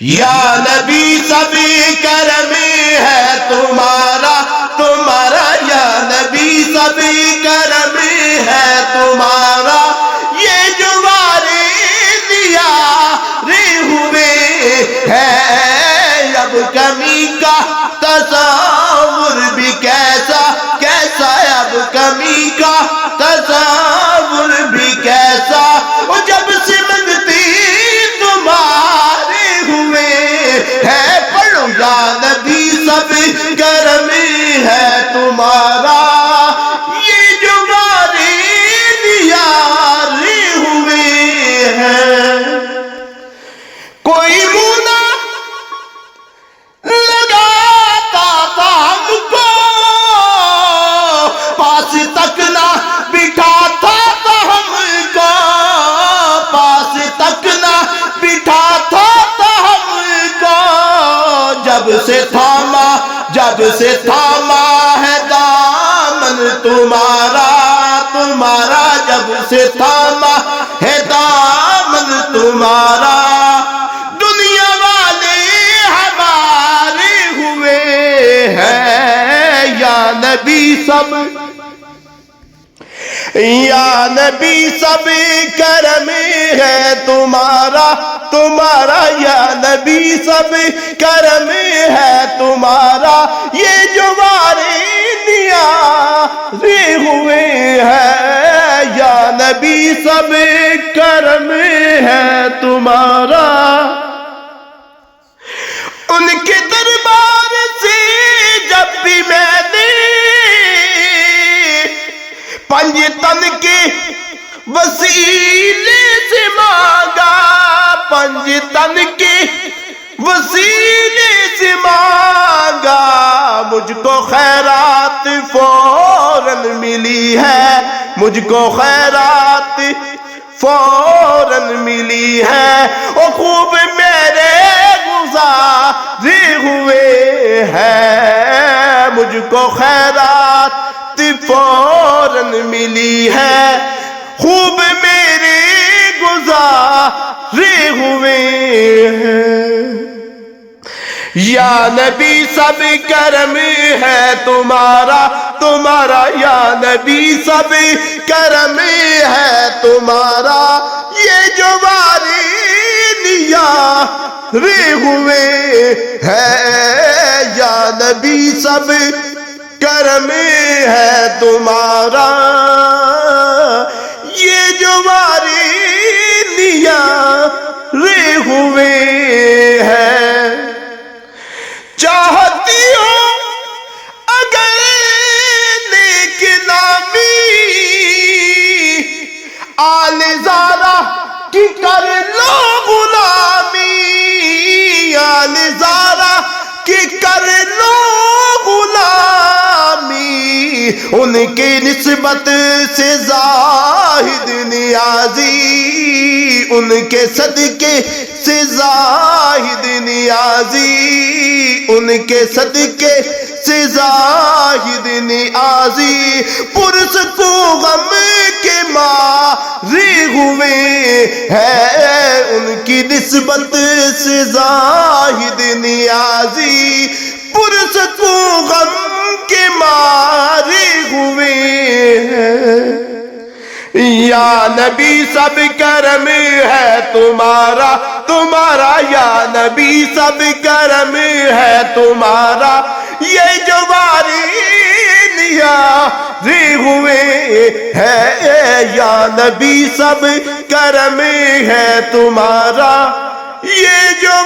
یا نبی سبھی کرم ہے تمہارا تمہارا، یا نبی سبھی کرم ہے تمہارا، یہ جو دیا ہوئے ہے اب کمی کا تصور بھی کیسا کیسا، ب کمی کا تصور بھی کیسا، اور جب سے منگتی تمہارے ہوئے ہے، پڑھو یا نبی سب کرم ہے تمہارا، یہ جو دیارے ہوئے ہیں، کوئی منہ لگاتا تھا ہم کو، پاس تک نہ بٹھاتا تھا ہم کو، پاس تک نہ بٹھاتا تھا ہم کو، جب سے تھاما ہے دامن تمہارا تمہارا، جب سے تھاما ہے دامن تمہارا، دنیا والے ہمارے ہوئے ہیں، یا نبی سب یا نبی سب کرم ہے تمہارا تمہارا، یا نبی سب کرم ہے تمہارا، یہ جو نیارے ہوئے ہیں، یا نبی سب کرم ہے تمہارا، ان کے دربار سے جب بھی میں نے پنج تن کے وسیلے سے مانگا، پنج تن کے وسیلے سے مانگا، مجھ کو خیرات فوراً ملی ہے، مجھ کو خیرات فوراً ملی ہے، اور خوب میرے گزارے ہوئے ہیں، مجھ کو خیرات فوراً ملی ہے، خوب میرے گزارے ہوئے ہیں، یا نبی سب کرم ہے تمہارا تمہارا، یا نبی سب کرم ہے تمہارا، یہ جو نیارے ہوئے ہے، یا نبی سب کرم ہے تمہارا، یہ جو نیارے ہوئے ہیں، چاہتی ہو اگر نیک نامی آل زارا کی کر لو غلامی، آل زارا کی کر لو غلامی، ان کی نسبت سے زاہد نیازی، ان کے صدقے سے زاہد نیازی، ان کے صدقے سے زاہد نیازی، پرسکو غم کے مارے ہوئے ہے، ان کی نسبت سے زاہد نیازی، پرسکو غم کے مارے ہوئے ہیں، یا نبی سب کرم ہے تمہارا تمہارا، یا نبی سب کرم ہے تمہارا، یہ جو نیارے ہوئے ہے، یا نبی سب کرم ہے تمہارا، یہ جو